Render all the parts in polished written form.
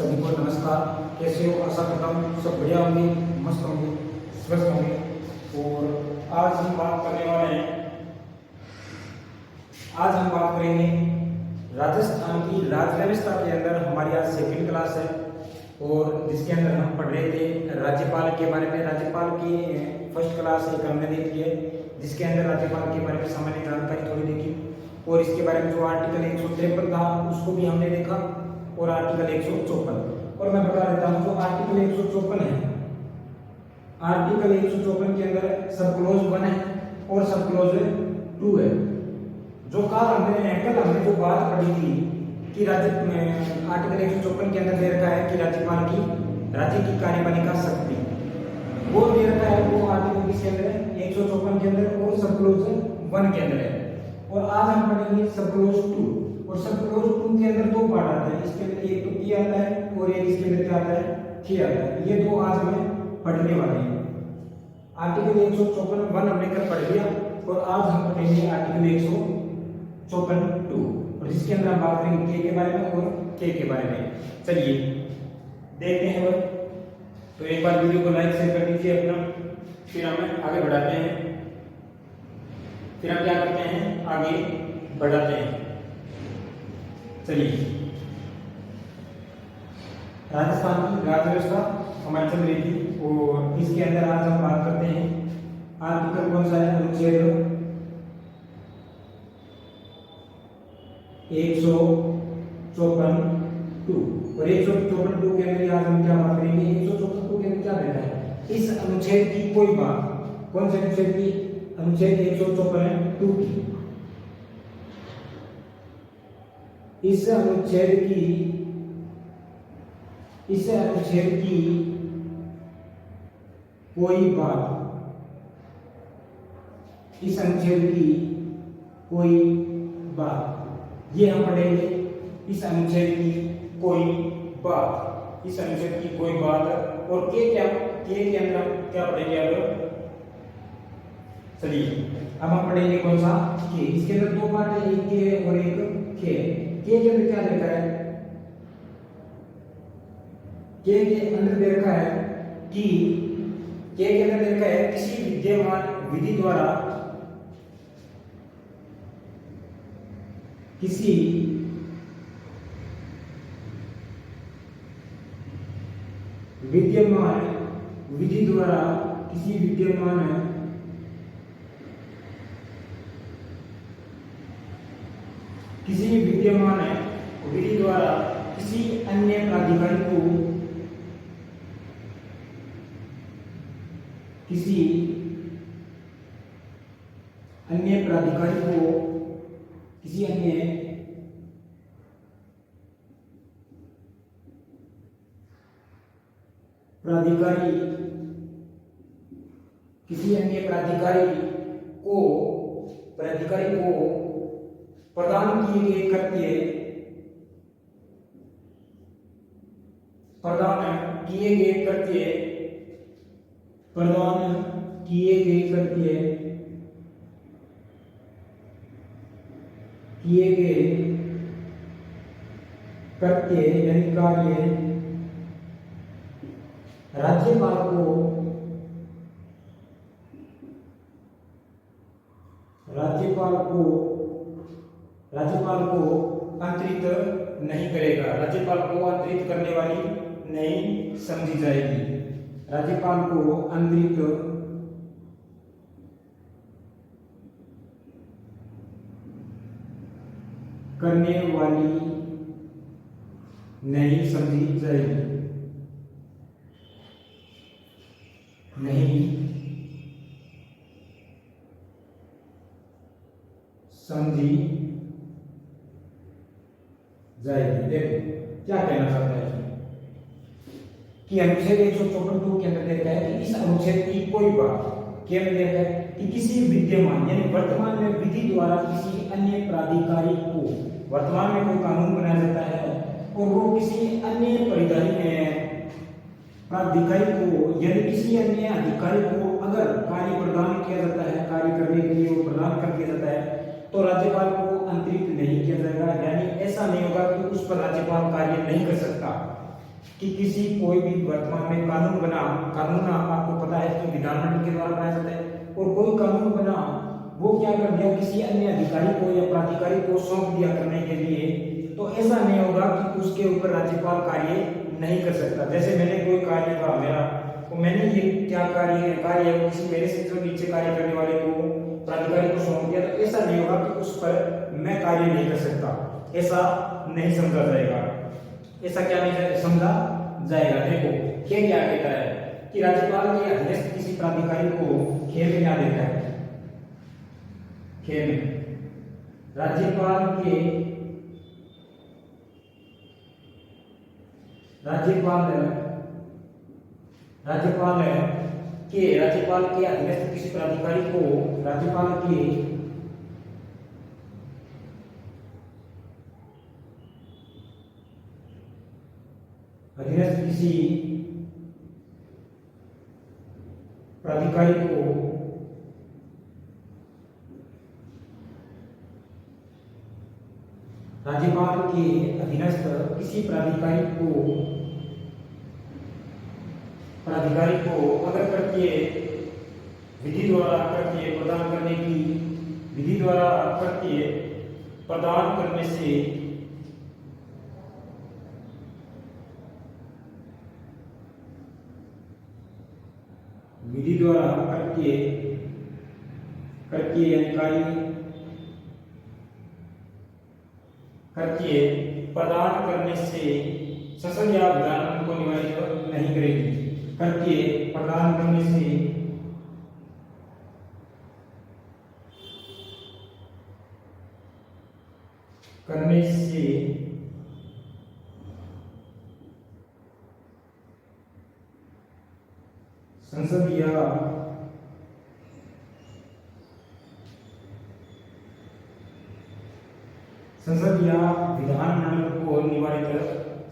सभी को नमस्कार। कैसे हो? आशा करता हूँ सब बढ़िया होंगे, मस्त होंगे, स्वस्थ होंगे। और आज हम बात करेंगे राजस्थान की राज्य व्यवस्था के अंदर। हमारी आज सेकंड क्लास है और जिसके अंदर हम पढ़ रहे थे राज्यपाल के बारे में। राज्यपाल की फर्स्ट क्लास एक हमने देखी है जिसके अंदर राज्यपाल के बारे में सामान्य जानकारी थोड़ी देखी और इसके बारे में जो आर्टिकल 153 था उसको भी हमने देखा और आर्टिकल 154। और मैं बता देता हूँ जो आर्टिकल 154 है, आर्टिकल 154 के अंदर सब क्लोज 1 है और सब क्लोज 2 है। जो हमने जो बात पढ़ी थी कि आर्टिकल 154 के अंदर दे रखा है कि राज्यपाल की राज्य की कार्यपालिका शक्ति वो दे रखा है, वो आर्टिकल किसके अंदर है? 154 के अंदर और सब क्लोज 1 के अंदर है। और आज हम पढ़ेंगे सब क्लोज 2 और सब क्लोज 2 के अंदर दो पार्ट आते हैं। इसके अंदर एक तो पी आता है और एक इसके अंदर क्या आता है? खे आता है। ये दो आज हमें पढ़ने वाले हैं। आर्टिकल 154 1 हमने कल पढ़ लिया और आज हम पढ़ेंगे आर्टिकल 154 2 और जिसके अंदर हम बात करेंगे के बारे में और के बारे में। चलिए देखते हैं। तो एक बार वीडियो को लाइक शेयर कर दीजिए अपना, फिर हमें आगे बढ़ाते हैं। फिर हम क्या करते हैं? आगे बढ़ाते हैं। चलिए, राजस्थान की राज्य व्यवस्था हमारी चल रही थी और इसके अंदर आज हम बात करते हैं आर्टिकल कौन सा है? अनुच्छेद 154 2 और 154 2 के अंदर आज हम क्या बात करेंगे? 154 2 के अंदर क्या देता है? इस अनुच्छेद की कोई बात, कौन से अनुच्छेद की? अनुच्छेद 154 2 की। इस अनुच्छेद की कोई बात, इस अनुच्छेद की कोई बात, ये हम पढ़ेंगे। इस अनुच्छेद की कोई बात, इस अनुच्छेद की कोई बात और के के अंदर हम क्या पढ़ेंगे? अब चलिए अब हम पढ़ेंगे कौन सा? के। इसके अंदर दो पार्ट है, एक के और एक के। के अंदर क्या लिखा है? के अंदर दे रखा है कि के अंदर दे रखा है किसी विद्यमान विधि द्वारा किसी विद्यमान विधि द्वारा किसी विद्यमान विधि द्वारा किसी अन्य प्राधिकारी को किसी अन्य प्राधिकारी को प्रदान किए गए कृत्य यानी कार्य राज्यपाल को अंतरित नहीं करेगा। राज्यपाल को अंतरित करने वाली नहीं समझी जाएगी। राज्यपाल को अंतरित करने वाली नहीं समझी जाएगी। नहीं समझी जाएगी। देखो क्या कहना चाहता है कि अनुच्छेद 154 2 के अंदर देखा है कि इस अनुच्छेद की कोई बात क्या देखा है कि किसी विद्यमान यानी वर्तमान में विधि द्वारा किसी अन्य प्राधिकारी को, वर्तमान में कोई कानून बनाया जाता है और वो किसी अन्य प्राधिकारी को यानी किसी अन्य अधिकारी को अगर कार्य प्रदान किया जाता है, कार्य करने के लिए वो प्रदान कर दिया जाता है, तो राज्यपाल को अंतरित नहीं किया जाएगा। यानी ऐसा नहीं होगा कि उस पर राज्यपाल कार्य नहीं कर सकता। कि किसी कोई भी वर्तमान में कानून आपको पता है कि विधानमंडल के द्वारा बनाया जाता है, और कोई कानून बना वो क्या कर दिया किसी अन्य अधिकारी को या प्राधिकारी को सौंप दिया करने के लिए, तो ऐसा नहीं होगा कि उसके ऊपर राज्यपाल कार्य नहीं कर सकता। जैसे मैंने कोई कार्य था मेरा, तो मैंने ये क्या कार्य है किसी मेरे से जो नीचे कार्य करने वाले को प्राधिकारी को सौंप दिया, तो ऐसा नहीं होगा कि उस पर मैं कार्य नहीं कर सकता, ऐसा नहीं समझा जाएगा। ऐसा क्या नहीं समझा जाएगा। देखो खेल क्या कहता है कि राज्यपाल के अधीनस्थ किसी प्राधिकारी को खेल में क्या देता है, खेल में राज्यपाल के अधीनस्थ किसी प्राधिकारी को राज्यपाल के अधीनस्थ किसी प्राधिकारी को राज्यपाल के अधीनस्थ किसी प्राधिकारी को अगर कर्तव्य विधि द्वारा कर्तव्य प्रदान करने की विधि द्वारा कर्तव्य प्रदान करने से विधि द्वारा कर्तव्य प्रदान करने से संसद या विधानमंडल को निवारित नहीं करेगी। कर्तव्य प्रदान करने से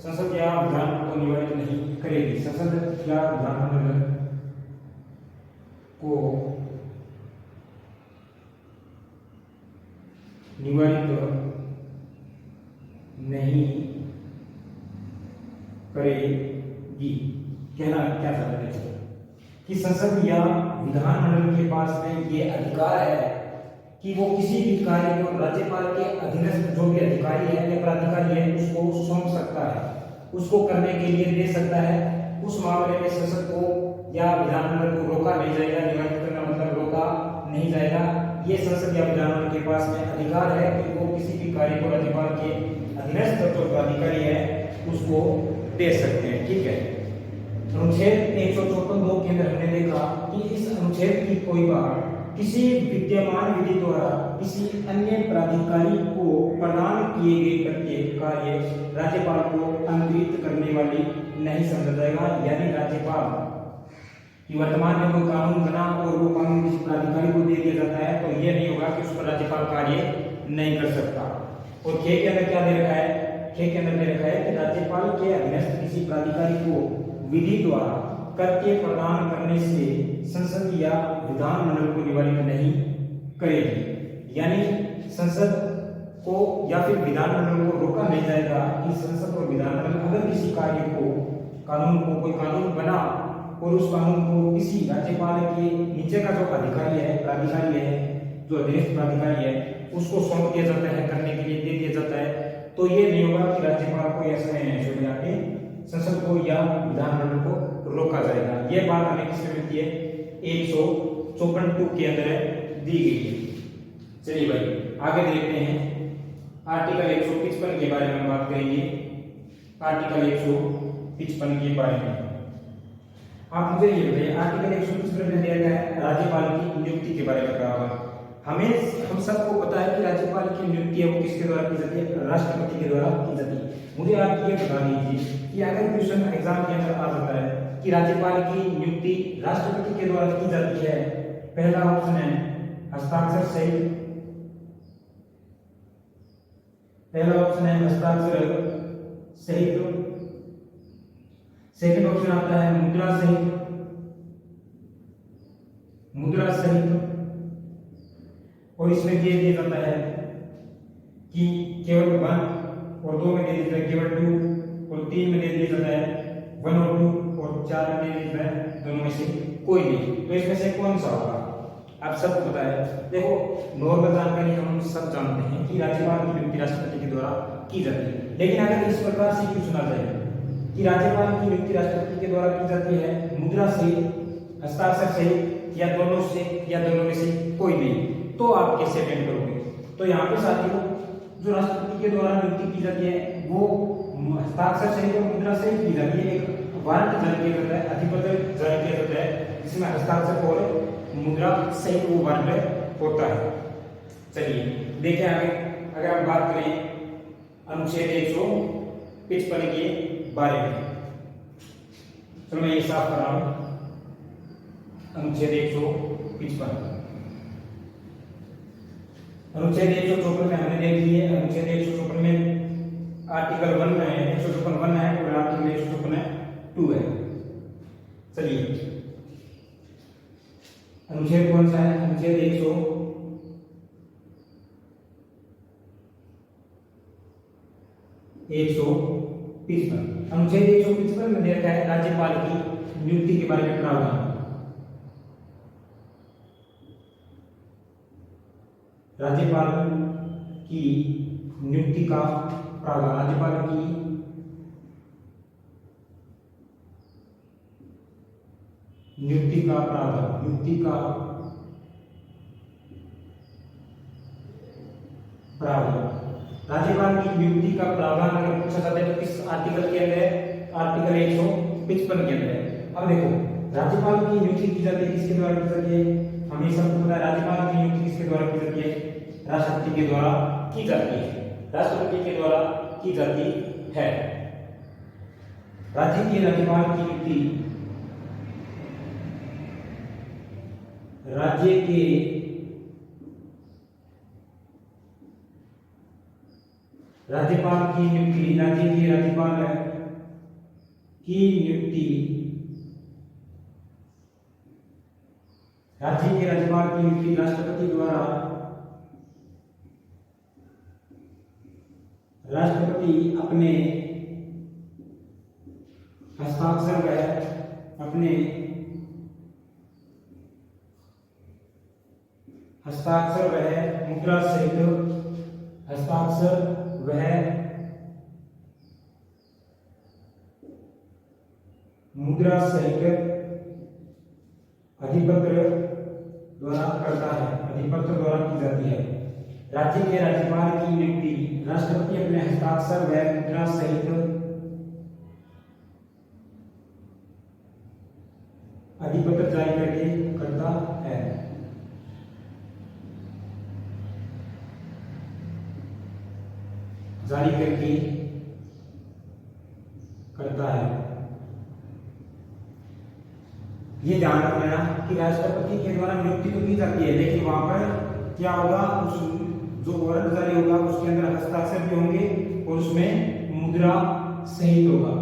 संसद या विधानमंडल को निवारित नहीं करेगी। संसद या विधानमंडल को निवारित नहीं करेगी। कहना क्या चाहते हैं कि संसद या विधानमंडल के पास में ये अधिकार है कि वो किसी भी कार्य को राज्यपाल के अधीनस्थ जो भी अधिकारी है या प्राधिकारी है उसको सौंप सकता है, उसको करने के लिए दे सकता है। उस मामले में संसद को या विधानमंडल को रोका नहीं जाएगा। निवारित करना मतलब रोका नहीं जाएगा। ये संसद या विधानमंडल के पास में अधिकार है कि वो किसी भी कार्य को राज्यपाल के अधीनस्थ जो प्राधिकारी है उसको दे सकते हैं। ठीक है। अनुच्छेद 154(2) के अंदर हमने देखा कि इस अनुच्छेद की कोई बात किसी विद्यमान विधि द्वारा किसी अन्य प्राधिकारी को प्रदान किए गए प्रत्येक कार्य राज्यपाल को अंतरित करने वाली नहीं समझा जाएगा। यानी राज्यपाल कि वर्तमान में कोई कानून बना और वो कानून किसी प्राधिकारी को दे दिया जाता है तो ये नहीं होगा कि उस पर राज्यपाल कार्य नहीं कर सकता। और खे के अंदर क्या दे रखा है, खे के अंदर दे रखा है कि राज्यपाल के अधीनस्थ किसी प्राधिकारी को विधि द्वारा कर्तव्य प्रदान करने से संसद या विधानमंडल को निवारित नहीं करेगी। यानी संसद को या फिर विधानमंडल को रोका नहीं जाएगा कि संसद और विधानमंडल अगर किसी कार्य को कोई कानून बना और उस कानून को किसी राज्यपाल के नीचे का जो अधिकारी है प्राधिकारी है जो अधीनस्थ प्राधिकारी है उसको सौंप दिया जाता है, करने के लिए दे दिया जाता है, तो ये नहीं होगा कि राज्यपाल को ऐसे संसद को या विधानमंडल को रोका जाएगा। ये बात हमें किसमें मिलती है 154(2) के अंदर दी गई है। चलिए भाई आगे देखते हैं आर्टिकल 155 के बारे में बात करेंगे। आर्टिकल 155 के बारे में आप मुझे ये बताइए, आर्टिकल 155 में दिया गया है राज्यपाल की नियुक्ति के बारे में कहा हुआ। हम सबको पता है कि राज्यपाल की नियुक्ति है वो किसके द्वारा की जाती है, राष्ट्रपति के द्वारा की जाती है। मुझे आप ये बता दीजिए कि अगर क्वेश्चन एग्जाम के अंदर आ जाता है कि राज्यपाल की नियुक्ति राष्ट्रपति के द्वारा की जाती है, पहला ऑप्शन है हस्ताक्षर सहित, पहला ऑप्शन है हस्ताक्षर सहित, सेकंड ऑप्शन आता है मुद्रा सहित, और इसमें ये दिया जाता है कि केवल 1 और 2 में दे दिया जाता है केवल 2 और 3 में दे दिया जाता है तो इसमें से कौन सा होगा? आप सबको पता है, देखो नॉर्मल जानकारी हम सब जानते हैं कि राज्यपाल की नियुक्ति राष्ट्रपति के द्वारा की जाती है, लेकिन अगर इस प्रकार से क्यों सुना जाए कि राज्यपाल की नियुक्ति राष्ट्रपति के द्वारा की जाती है मुद्रा से, हस्ताक्षर से, या दोनों से, या दोनों में से कोई नहीं, तो आप कैसे अटेंड करोगे? तो यहाँ पे साथियों जो राष्ट्रपति के द्वारा नियुक्ति की जाती है वो हस्ताक्षर सहित और मुद्रा से की जाती है। एक वारंट जारी किया जाता है, अधिपत्र जारी किया जाता है, जिसमें हस्ताक्षर और मुद्रा सहित वो वारंट होता है। चलिए देखें आगे, अगर हम बात करें अनुच्छेद 155 के बारे में, चलो मैं ये साफ कर रहा हूं। अनुच्छेद 155, अनुच्छेद 154 में हमने देख लिए। अनुच्छेद 154 में आर्टिकल 1 में है, 154 1 है और आर्टिकल 154 2 है। चलिए अनुच्छेद कौन सा है? अनुच्छेद 155। अनुच्छेद 155 में देखा है राज्यपाल की नियुक्ति के बारे में प्रावधान। राज्यपाल की नियुक्ति का प्रावधान, राज्यपाल की नियुक्ति का प्रावधान, नियुक्ति का प्रावधान, राज्यपाल की नियुक्ति का प्रावधान अगर पूछा जाता है तो किस आर्टिकल के अंदर है? आर्टिकल 155 के अंदर है। अब देखो राज्यपाल की नियुक्ति की जाती है, किसके द्वारा की जाती है? हमें सबको पता है राज्यपाल की नियुक्ति किसके द्वारा की जाती है? राष्ट्रपति के द्वारा की जाती है, राष्ट्रपति के द्वारा की जाती है। राज्य के राज्यपाल की नियुक्ति राज्य के राज्यपाल की नियुक्ति, राज्य के राज्यपाल की नियुक्ति, राज्य के राज्यपाल की नियुक्ति राष्ट्रपति द्वारा, राष्ट्रपति अपने हस्ताक्षर व अपने हस्ताक्षर वह मुद्रा सहित, हस्ताक्षर वह मुद्रा सहित अधिपत्र द्वारा करता है, अधिपत्र द्वारा की जाती है। राज्य के राज्यपाल की नियुक्ति राष्ट्रपति अपने हस्ताक्षर व मुद्रा सहित अधिपत्र जारी करके करता है। जारी करके करता है। ये ध्यान रखना कि राष्ट्रपति के द्वारा नियुक्ति तो की जाती है, लेकिन वहां पर क्या होगा, उस जो वारंट जारी होगा उसके अंदर हस्ताक्षर भी होंगे और उसमें मुद्रा सहित होगा।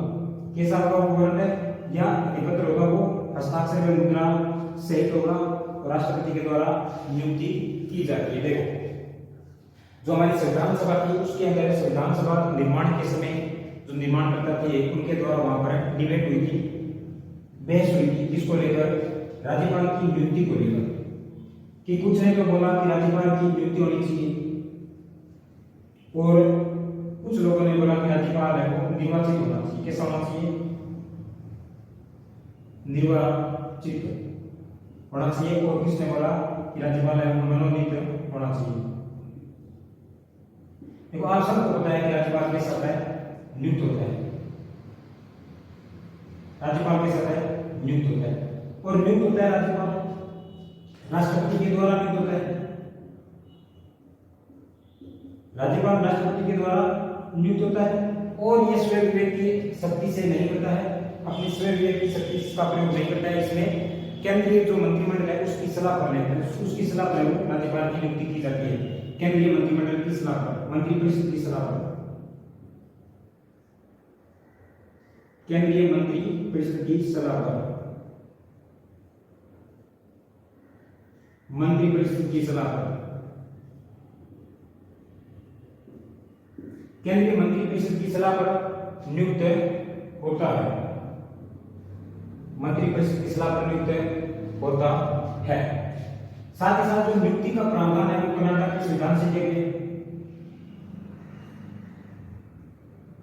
कैसा होगा वो वारंट या अधिपत्र होगा, वो हस्ताक्षर में मुद्रा सहित होगा और राष्ट्रपति के द्वारा नियुक्ति की जाती है। देखो जो हमारी संविधान सभा थी उसके अंदर संविधान सभा निर्माण के समय जो निर्माणकर्ता थे उनके द्वारा वहां पर डिबेट हुई थी, बहस हुई थी, किसको लेकर? राज्यपाल की नियुक्ति को लेकर। कि कुछ ने तो बोला कि राज्यपाल की नियुक्ति होनी चाहिए और कुछ लोगों ने बोला कि राज्यपाल है वो निर्वाचित होना चाहिए। कैसा होना चाहिए? निर्वाचित होना चाहिए। और किसने बोला कि राज्यपाल है वो मनोनीत होना चाहिए। देखो आप सबको पता है कि राज्यपाल कैसा होता है? नियुक्त होता है। राज्यपाल कैसा होता है? नियुक्त होता है। और नियुक्त होता है राज्यपाल राष्ट्रपति के द्वारा नियुक्त होता है। राज्यपाल राष्ट्रपति के द्वारा नियुक्त होता है और ये स्वयं विवेक की शक्ति से नहीं करता है, अपनी स्वयं विवेक की शक्ति का प्रयोग नहीं करता है। इसमें केंद्रीय जो मंत्रिमंडल है उसकी सलाह पर लेते हैं, उसकी सलाह पर राज्यपाल की नियुक्ति की जाती है। केंद्रीय मंत्रिमंडल की सलाह पर, मंत्रिपरिषद की सलाह पर, केंद्रीय मंत्रिपरिषद की सलाह पर, मंत्रिपरिषद की सलाह पर, केंद्रीय मंत्रिपरिषद की सलाह पर नियुक्त होता है। मंत्रिपरिषद की सलाह पर नियुक्त होता है। साथ ही साथ जो नियुक्ति का प्रावधान है वो कर्नाटक के संविधान से दिया गया,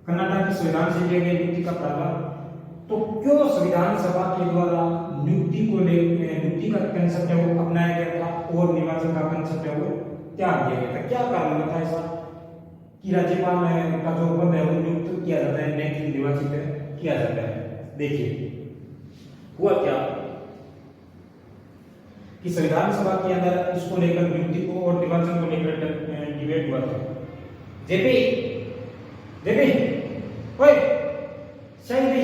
कर्नाटक के संविधान से दिया गया नियुक्ति का प्रावधान। तो क्यों संविधान सभा के द्वारा नियुक्ति को नियुक्ति का कंसेप्ट है वो अपनाया गया था और निर्वाचन का कंसेप्ट है वो त्याग दिया गया था? क्या कारण था ऐसा कि राज्यपाल का जो पद है वो नियुक्त किया जाता है, न कि निर्वाचित किया जाता है? देखिए हुआ क्या कि संविधान सभा के अंदर इसको लेकर नियुक्ति को और निर्वाचन को लेकर डिबेट हुआ था। जेपी जेपी ओए शहीद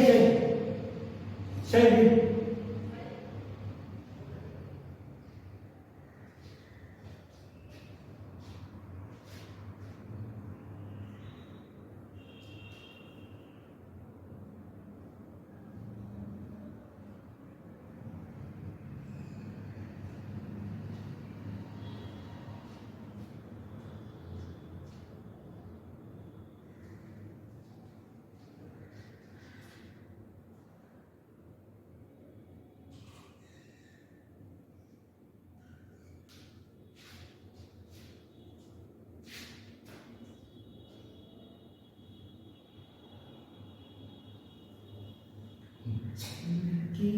कि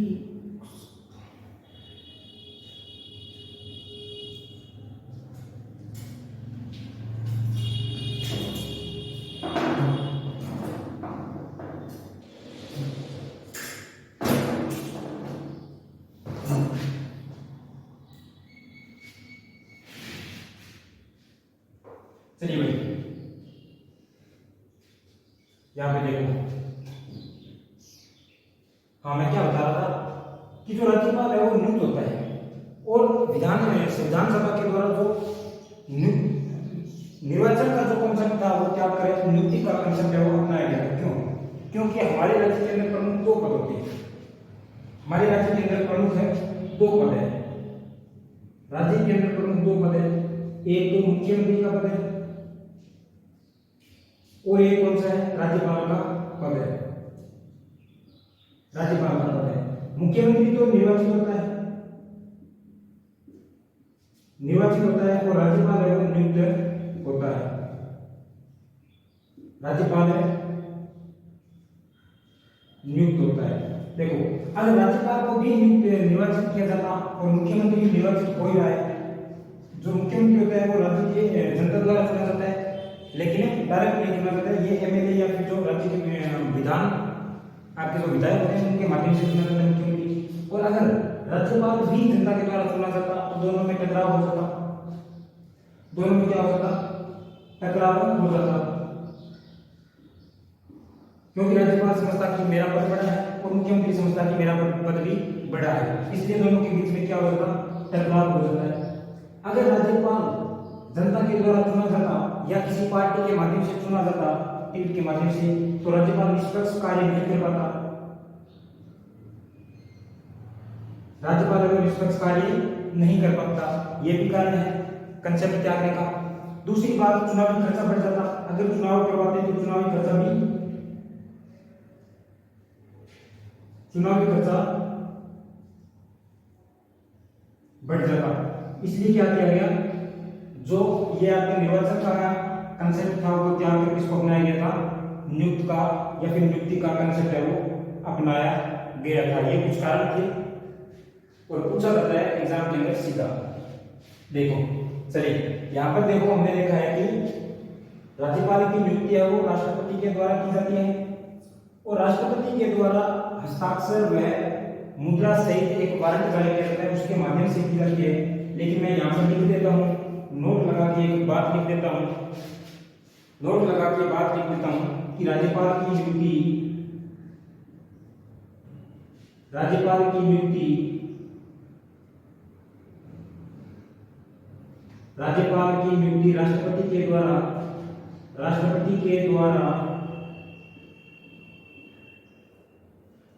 चलिए भाई यहाँ पे देखो, हाँ मैं क्या बता रहा था कि जो राज्यपाल है वो नियुक्त होता है और संविधान सभा के द्वारा जो निर्वाचन का जो कंसेप्ट था वो क्या करे, नियुक्ति का कंसेप्ट है वो अपनाया गया। क्यों? क्योंकि हमारे राज्य के अंदर प्रमुख दो पद होते हैं, हमारे राज्य के अंदर प्रमुख है दो पद है, राज्य के अंदर प्रमुख दो पद है, एक तो मुख्यमंत्री का पद है और एक कौन सा है, राज्यपाल का पद है। राज्यपाल का पद है, मुख्यमंत्री तो निर्वाचित होता है और राज्यपाल है वो नियुक्त होता है। राज्यपाल है नियुक्त होता है। देखो अगर राज्यपाल को भी निर्वाचित किया जाता और मुख्यमंत्री निर्वाचित हो ही रहा है, जो मुख्यमंत्री होता है वो राज्य के जनता द्वारा चुना जाता है, लेकिन डायरेक्ट नहीं चुना जाता है, ये एमएलए या फिर जो राज्य के विधान आपके जो विधायक होते हैं उनके माध्यम से चुना जाता है मुख्यमंत्री। और अगर राज्यपाल भी जनता के द्वारा चुना जाता तो दोनों में टकराव हो जाता, दोनों में क्या हो जाता, टकराव हो जाता, क्योंकि राज्यपाल समझता कि मेरा पद बड़ा है और मुख्यमंत्री समझता कि मेरा पद भी बड़ा है, इसलिए दोनों के बीच में क्या हो जाता, टकराव हो जाता है। अगर राज्यपाल जनता के द्वारा चुना जाता या किसी पार्टी के माध्यम से चुना जाता, टिकट के माध्यम से, तो राज्यपाल निष्पक्ष कार्य नहीं कर पाता, राज्यपाल को निष्पक्ष कार्य नहीं कर पाता, ये भी कारण है कंसेप्ट त्यागने का। दूसरी बात, चुनावी खर्चा बढ़ जाता, अगर चुनाव करवाते तो चुनावी खर्चा बढ़ जाता। इसलिए क्या किया गया, जो ये आपके निर्वाचन का कंसेप्ट था वो त्याग कर किसको अपनाया गया था, नियुक्त का या फिर नियुक्ति का कंसेप्ट है वो अपनाया गया था। ये कुछ कारण थे और पूछा जाता है एग्जाम के अंदर सीधा। देखो चलिए यहाँ पर देखो, हमने देखा है कि राज्यपाल की नियुक्ति है वो राष्ट्रपति के द्वारा की जाती है और राष्ट्रपति के द्वारा हस्ताक्षर में मुद्रा सहित एक वारंट जारी किया जाता है, उसके माध्यम से की जाती है। लेकिन मैं यहाँ पर लिख देता हूँ, नोट लगा के एक बात लिख देता हूँ, नोट लगा के बात लिख देता हूँ कि राज्यपाल की नियुक्ति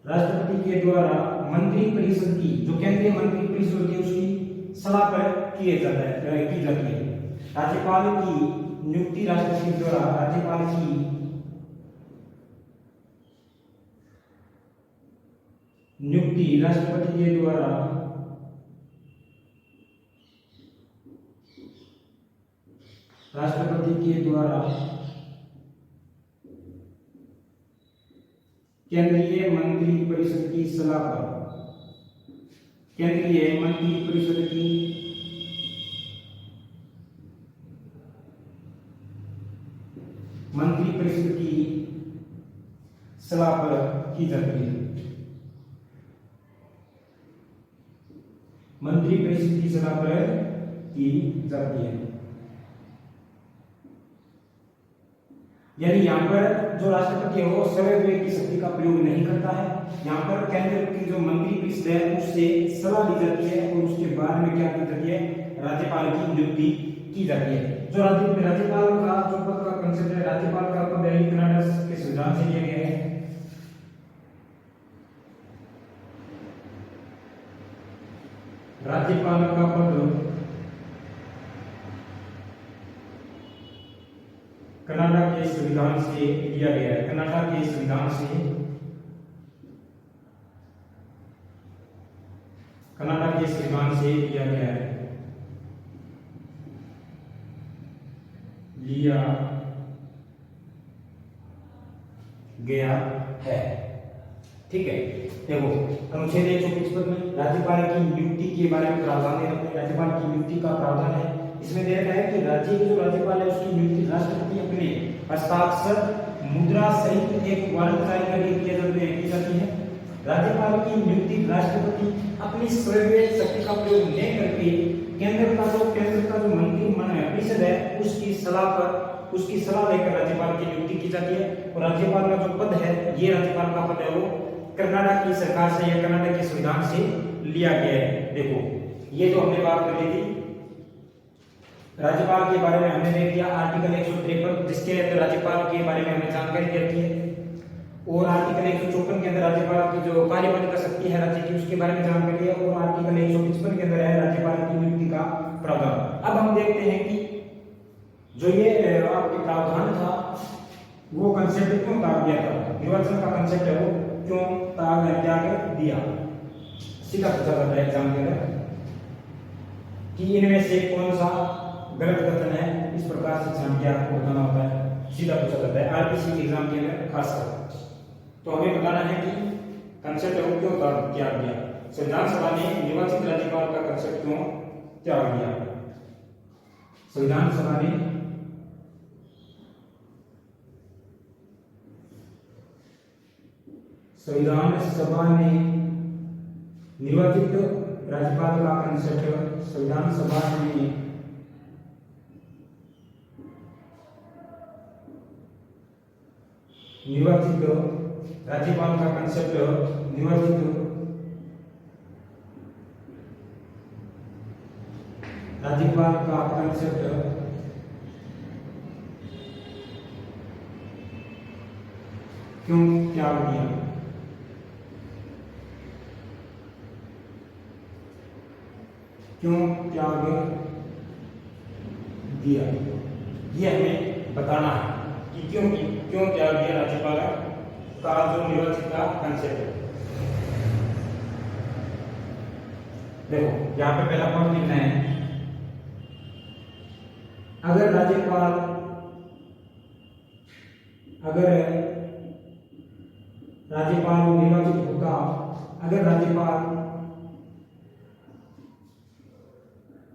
राष्ट्रपति के द्वारा मंत्रिपरिषद की, जो केंद्रीय मंत्रिपरिषद होती है, उसकी सलाह पर की जाती है। राज्यपाल की नियुक्ति राष्ट्रपति के द्वारा राष्ट्रपति के द्वारा केंद्रीय मंत्रिपरिषद की सलाह पर केंद्रीय मंत्रिपरिषद की सलाह पर की जाती है। मंत्रिपरिषद की सलाह पर की जाती है। यानी यहाँ पर जो राष्ट्रपति है वो सर्वविवेक की शक्ति का प्रयोग नहीं करता है। यहाँ पर केंद्र की जो मंत्रिपरिषद है उससे सलाह ली जाती है और उसके बाद में क्या की जाती है, राज्यपाल की नियुक्ति की जाती है। जो राज्यपाल का जो पद का कंसेप्ट है, राज्यपाल का पद कर्नाटक के संविधान से लिया गया है। राज्यपाल का पद कर्नाटक के संविधान से लिया गया है। कर्नाटक के संविधान से लिया गया है। ठीक है, देखो अनुच्छेद 155 में राज्यपाल की नियुक्ति के बारे में प्रावधान है। राज्यपाल की नियुक्ति का प्रावधान है। इसमें दे रखा है कि राज्य के जो राज्यपाल है उसकी नियुक्ति राष्ट्रपति अपने हस्ताक्षर मुद्रा सहित एक वारंट जारी करके की जाती है। राज्यपाल की नियुक्ति राष्ट्रपति अपनी सर्वविवेक शक्ति का प्रयोग नहीं करके केंद्र का जो मंत्रिपरिषद है उसकी सलाह लेकर राज्यपाल की नियुक्ति की जाती है। और राज्यपाल का जो पद है, ये राज्यपाल का पद है वो कर्नाटक की सरकार से या कर्नाटक के संविधान से लिया गया है। देखो ये जो हमने बात कर ली थी राज्यपाल के बारे में, हमने देख लिया आर्टिकल 153 जिसके अंदर राज्यपाल के बारे में हमें जानकारी देती है। और आर्टिकल 154 के अंदर राज्यपाल की जो कार्यपालिका शक्ति है राज्य की उसके बारे में जानकारी है। और आर्टिकल 155 के अंदर है राज्यपाल की नियुक्ति का प्रावधान। अब हम देखते हैं कि जो ये आपके प्रावधान था वो कंसेप्ट क्यों ताक दिया था, निर्वाचन का कंसेप्ट है वो क्यों त्याग दिया। सीधा पूछा जाता है एग्जाम के अंदर कि इनमें से कौन सा गलत कथन है, इस प्रकार से एग्जाम के आपको बताना होता है। सीधा पूछा जाता है आरपीसी एग्जाम के अंदर खासकर। तो हमें बताना है कि कंसेप्ट है वो क्यों त्याग दिया। संविधान सभा ने निर्वाचित राज्यपाल का कंसेप्ट क्यों त्याग दिया। संविधान सभा ने निर्वाचित राज्यपाल का कंसेप्ट संविधान सभा ने निर्वाचित राज्यपाल का कंसेप्ट क्यों त्याग दिया। ये हमें बताना है कि क्यों त्याग दिया राज्यपाल का जो निर्वाचित का कंसेप्ट है। देखो यहाँ पे पहला पॉइंट लिखना है, अगर राज्यपाल निर्वाचित होता, अगर राज्यपाल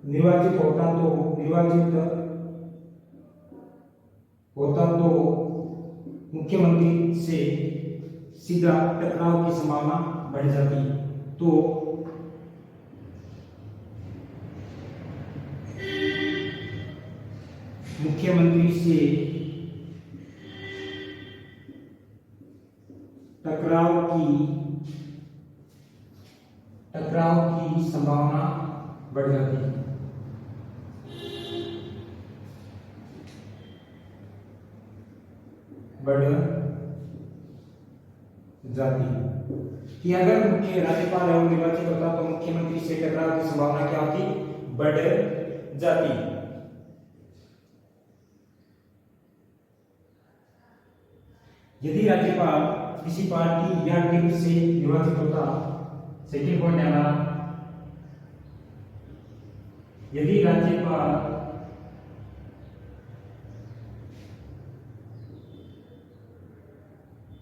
निर्वाचित होता तो मुख्यमंत्री से सीधा टकराव की संभावना बढ़ जाती। तो मुख्यमंत्री से टकराव की संभावना बढ़ जाती। कि अगर मुख्य राज्यपाल एवं निर्वाचित होता तो मुख्यमंत्री से टकराव की संभावना क्या होती, बढ़ जाती। यदि राज्यपाल किसी पार्टी या टीम से निर्वाचित होता, सेकंड पॉइंट है हमारा, यदि राज्यपाल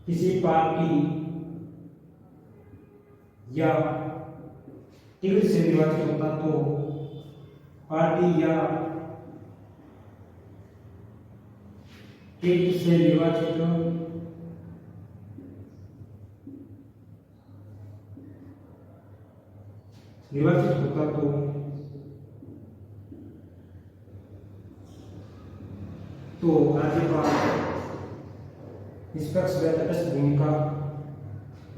किसी पार्टी या टिकट से निर्वाचित होता तो पार्टी या टिकट से निर्वाचित होता तो राज्यपाल निष्पक्ष व तटस्थ भूमिका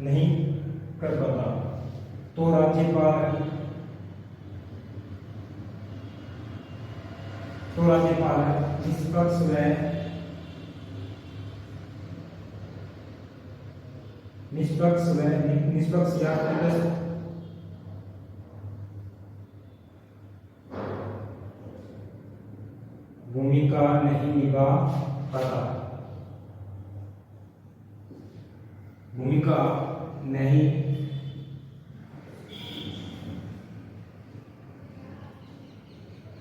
नहीं कर पाता। तो राज्यपाल निष्पक्ष या तटस्थ भूमिका नहीं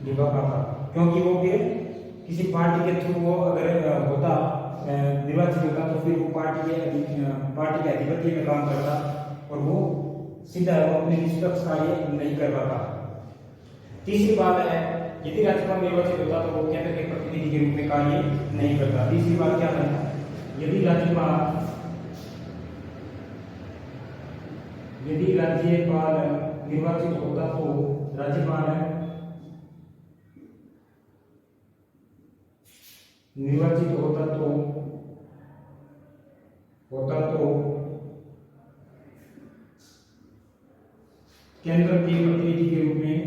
निभा पाता। क्योंकि वो फिर किसी पार्टी के थ्रू वो अगर होता निर्वाचित होता तो फिर वो पार्टी के आधिपत्य में काम करता और वो सीधा वो अपने निष्पक्ष कार्य नहीं कर पाता। तीसरी बात है, यदि राज्यपाल निर्वाचित होता तो वो केंद्र के प्रतिनिधि के रूप में कार्य नहीं करता। तीसरी बात क्या है, यदि राज्यपाल निर्वाचित होता तो केंद्र के प्रतिनिधि के रूप में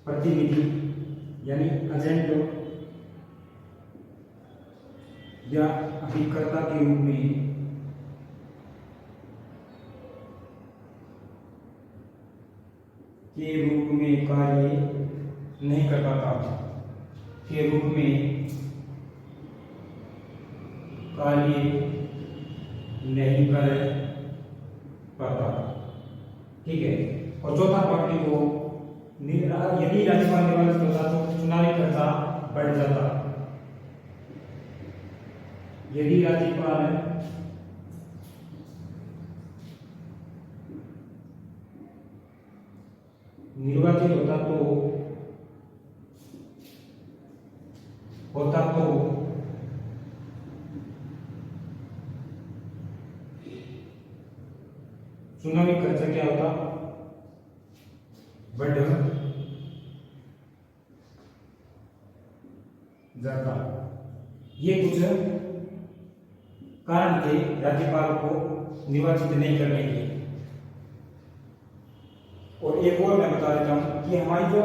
प्रतिनिधि यानी एजेंट या अभिकर्ता के रूप में कार्य नहीं कर पाता। ठीक है। और चौथा पॉइंट को, यदि राज्यपाल निर्वाचित होता तो चुनावी खर्चा बढ़ जाता। यदि राज्यपाल निर्वाचित होता तो चुनावी खर्चा क्या होता, बढ़ जाता। ये कुछ कारण थे राज्यपाल को निर्वाचित नहीं करने के। और एक और मैं बता देता हूं कि हमारी जो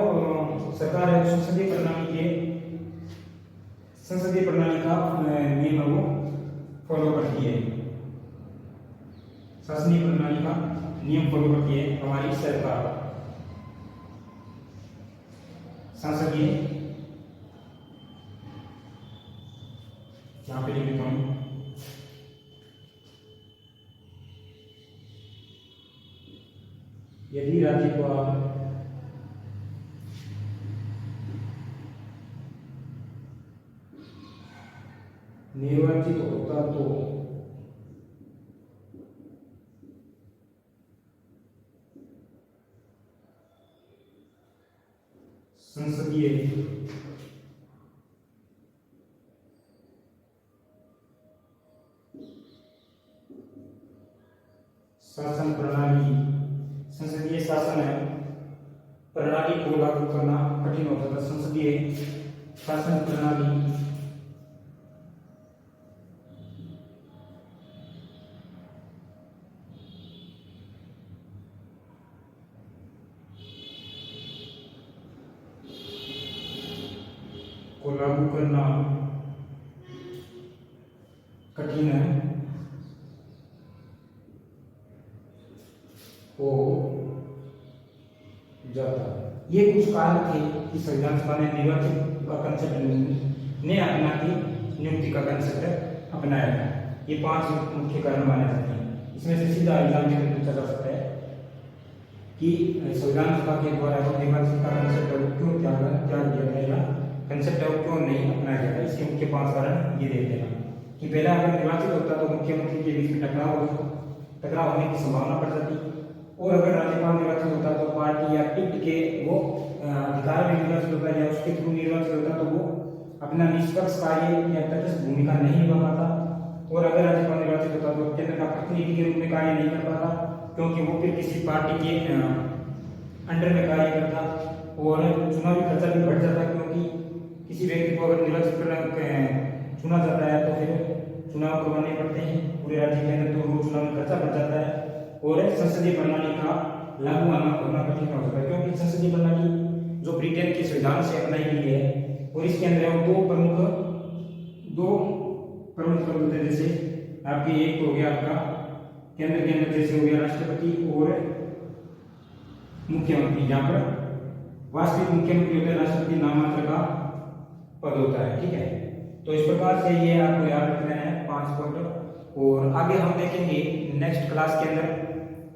सरकार है संसदीय प्रणाली का नियम वो फॉलो करती है। शासनीय प्रणाली का नियम फॉलो करती है हमारी सरकार। संसदीय, यहाँ पे लिख देता हूं, यदि राज्यपाल निर्वाचित होता तो संसदीय शासन प्रणाली, संसदीय शासन प्रणाली को लागू करना कठिन होता था। संसदीय शासन प्रणाली को लागू करना कठिन हो जाता। ये कुछ कारण थे कि संविधान सभा ने निर्वाचित का कंसेप्ट ने अपना की नियुक्ति का कंसेप्ट अपनाया था। ये 5 मुख्य कारण माने जाते हैं। इसमें से सीधा एग्जाम में पूछा जा सकता है कि संविधान सभा के द्वारा निर्वाचित का कंसेप्ट क्यों त्याग दिया गया, कंसेप्ट क्यों नहीं अपनाया गया। इसके मुख्य 5 कारण ये देते हैं कि पहला, अगर निर्वाचित होता तो मुख्यमंत्री के बीच में टकराव होने की संभावना बढ़ जाती, और अगर राज्यपाल निर्वाचित होता तो पार्टी या टिकट के वो अधिकार में निर्वाचित होता या उसके थ्रू निर्वाचित होता तो वो अपना निष्पक्ष कार्य या तटस्थ भूमिका नहीं निभा पाता, और अगर राज्यपाल निर्वाचित होता तो केंद्र का प्रतिनिधि के रूप में कार्य नहीं कर पाता, क्योंकि वो फिर किसी पार्टी के अंडर में कार्य करता, और चुनावी खर्चा भी बढ़ जाता, क्योंकि किसी व्यक्ति को अगर निर्वाचित चुना जाता है तो फिर चुनाव करवाने पड़ते हैं पूरे राज्य के अंदर, तो वो चुनाव खर्चा बढ़ जाता है, और संसदीय प्रणाली का लागू होना कठिन हो जाता है, क्योंकि संसदीय प्रणाली जो ब्रिटेन के संविधान से अपनाई गई है, और इसके अंदर दो प्रमुख पद होते हैं, जैसे आपके एक हो गया आपका केंद्र के अंदर जैसे हो गया राष्ट्रपति और मुख्यमंत्री, जहां पर वास्तविक मुख्यमंत्री होता है, राष्ट्रपति नाममात्र का पद होता है, ठीक है। तो इस प्रकार से ये आपको याद रखना है 5 पॉइंट। और आगे हम देखेंगे नेक्स्ट क्लास के अंदर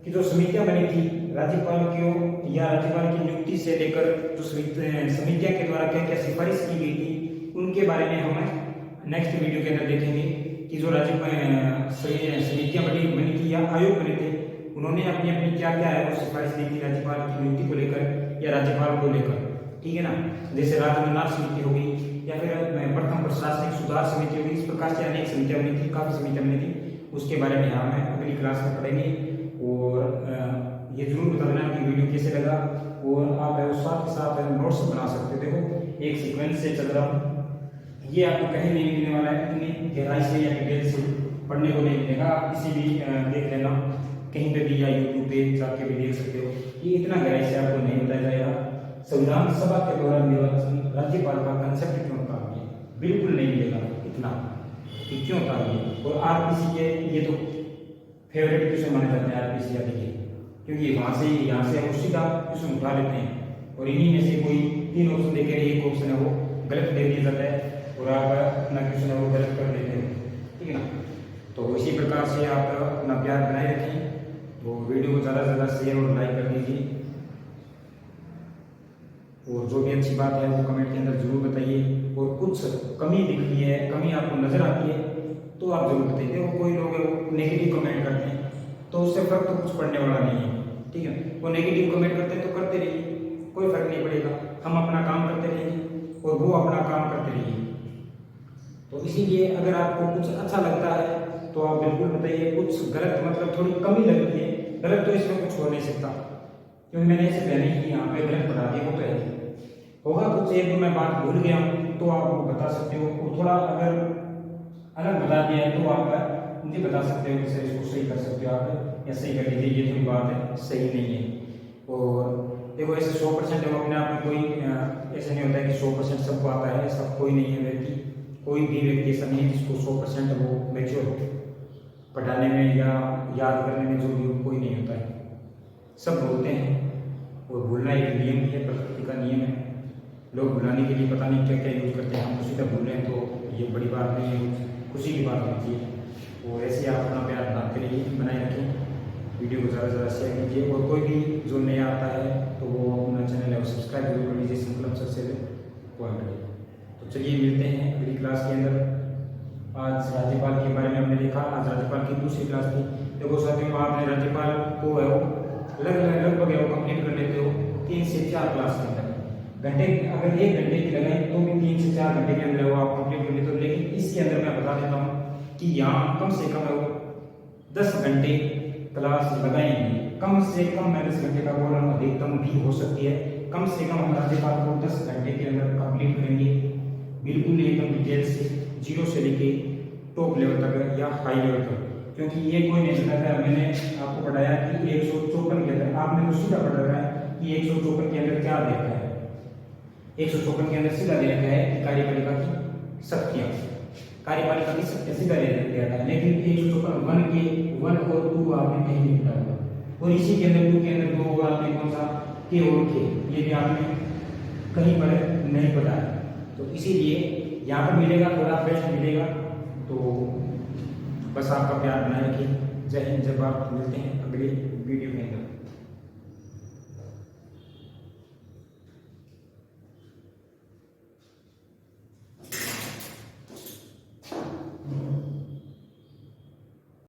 कि जो समितियां बनी थी राज्यपाल की या राज्यपाल की नियुक्ति से लेकर जो समितियां के द्वारा क्या क्या सिफारिश की गई थी, उनके बारे में हम नेक्स्ट वीडियो के अंदर देखेंगे कि जो समितियां बनी थी या आयोग बने थे, उन्होंने अपनी अपनी क्या क्या है वो सिफारिश दी थी राज्यपाल की नियुक्ति को लेकर या राज्यपाल को लेकर, ठीक है ना। जैसे राजमंडाल समिति हो गई या फिर प्रथम प्रशासनिक सुधार समिति होगी, इस प्रकार से अनेक समितियां बनी थी, काफी समितियां बनी थी, उसके बारे में हम अगली क्लास में पढ़ेंगे। और ये जरूर बता देना कि वीडियो कैसे लगा, और आप साथ के साथ नोट्स बना सकते हो। देखो एक सीक्वेंस से चल रहा हूँ, ये आपको कहीं नहीं मिलने वाला है, इतनी गहराई से या डिटेल से पढ़ने को नहीं मिलेगा, आप किसी भी देख लेना कहीं पे भी या यूट्यूब पे जाके भी देख सकते हो, ये इतना गहराई से आपको नहीं बताया जाएगा। संविधान सभा के द्वारा निर्वाचन राज्यपाल का कंसेप्ट क्यों था, बिल्कुल नहीं मिलेगा इतना कि क्यों था ये। और आरपीसी के ये तो फेवरेट क्वेश्चन माने जाते हैं आरपीसी आदि के, क्योंकि वहां से यहाँ से हम सीधा क्वेश्चन उठा लेते हैं, और इन्हीं में से कोई 3 ऑप्शन देकर एक ऑप्शन है वो गलत दे दिया जाता है, और आप अपना क्वेश्चन है वो गलत कर देते हो, ठीक है ना। तो इसी प्रकार से आप अपना प्यार बनाए रखें, तो वीडियो को ज़्यादा से ज़्यादा शेयर और लाइक कर दीजिए, और जो भी अच्छी बात है वो कमेंट के अंदर जरूर बताइए, और कुछ कमी दिख रही है, कमी आपको नजर आती है तो आप जरूर बताइए। देखो कोई लोग नेगेटिव कमेंट करते हैं तो उससे फर्क तो कुछ पड़ने वाला नहीं है, ठीक है। वो नेगेटिव कमेंट करते हैं तो करते रहिए, कोई फर्क नहीं पड़ेगा, हम अपना काम करते रहेंगे और वो अपना काम करते रहिए। तो इसीलिए अगर आपको कुछ अच्छा लगता है तो आप बिल्कुल बताइए, कुछ गलत मतलब थोड़ी कमी लगती है, गलत तो इसमें कुछ हो नहीं सकता, क्योंकि मैंने इसे पहले ही यहाँ पे गलत बता दिया, वो तो है होगा कुछ एक मैं बात भूल गया हूँ तो आप बता सकते हो, और थोड़ा अगर अलग बता दिया है तो आप मुझे बता सकते हो कि सर इसको सही कर सकते हो आप, या सही कर लीजिए, ये थोड़ी बात है सही नहीं है। और देखो ऐसे 100% है, अपने आप में कोई ऐसा नहीं होता है कि 100% सबको आता है, सब कोई नहीं है व्यक्ति, कोई भी व्यक्ति ऐसा नहीं है जिसको 100% वो मैच्योर हो पढ़ाने में या याद करने में, जो भी कोई नहीं होता है, सब बोलते हैं, और भूलना एक नियम ही है, प्रकृति का नियम है। लोग भुलाने के लिए पता नहीं क्या क्या यूज करते हैं, हम उसी तरह भूल रहे हैं तो ये बड़ी बात नहीं है, खुशी की बात होती है। और ऐसे आप अपना प्यार बनाते रहिए, बनाए रखें, वीडियो को ज़्यादा से ज़्यादा शेयर कीजिए, और कोई भी जो नया आता है तो वो अपना चैनल है वो सब्सक्राइब जरूर कर लीजिए, संकल्प सबसे पॉइंट है। तो चलिए मिलते हैं अगली क्लास के अंदर। आज राज्यपाल के बारे में हमने देखा, आज राज्यपाल की दूसरी क्लास थी। देखो साथियों, आपने राज्यपाल को है वो लगभग कंप्लीट कर लेते हो 3 से 4 क्लास के अंदर, घंटे अगर 1 घंटे की लगाए तो भी 3 से 4 घंटे के अंदर वो आप कंप्लीट कर लेते हो। लेकिन इसके अंदर मैं बता देता हूँ कि यहाँ कम से कम 10 घंटे क्लास लगाएंगे, कम से कम मैं 10 घंटे का बोल रहा हूँ, अधिकतम भी हो सकती है, कम से कम हम राज्यपाल को 10 घंटे के अंदर कंप्लीट करेंगे, बिल्कुल एकदम डिटेल से, 0 से लेके टॉप लेवल तक या हाई लेवल तक। क्योंकि ये कोई नहीं बताता, मैंने आपको पढ़ाया कि 154 के अंदर, आपने तो सीधा पढ़ रखा है कि 154 के अंदर क्या देखा है, 154 के अंदर सीधा दे रखा है कि कार्यपालिका की शक्तियां, कार्यपालिका की शक्तियां सीधा दे रखा है। लेकिन 154 1 और 2 आपने कहीं नहीं पढ़ा होगा, और इसी के अंदर 2 के अंदर 2 और आपने कौन सा के और के, ये भी आपने कहीं पर नहीं पढ़ा है। तो इसीलिए यहाँ पर मिलेगा, थोड़ा बेस्ट मिलेगा। तो बस आपका प्यार बनाए रखिए। जय हिंद, जब आप मिलते हैं अगली वीडियो के अंदर।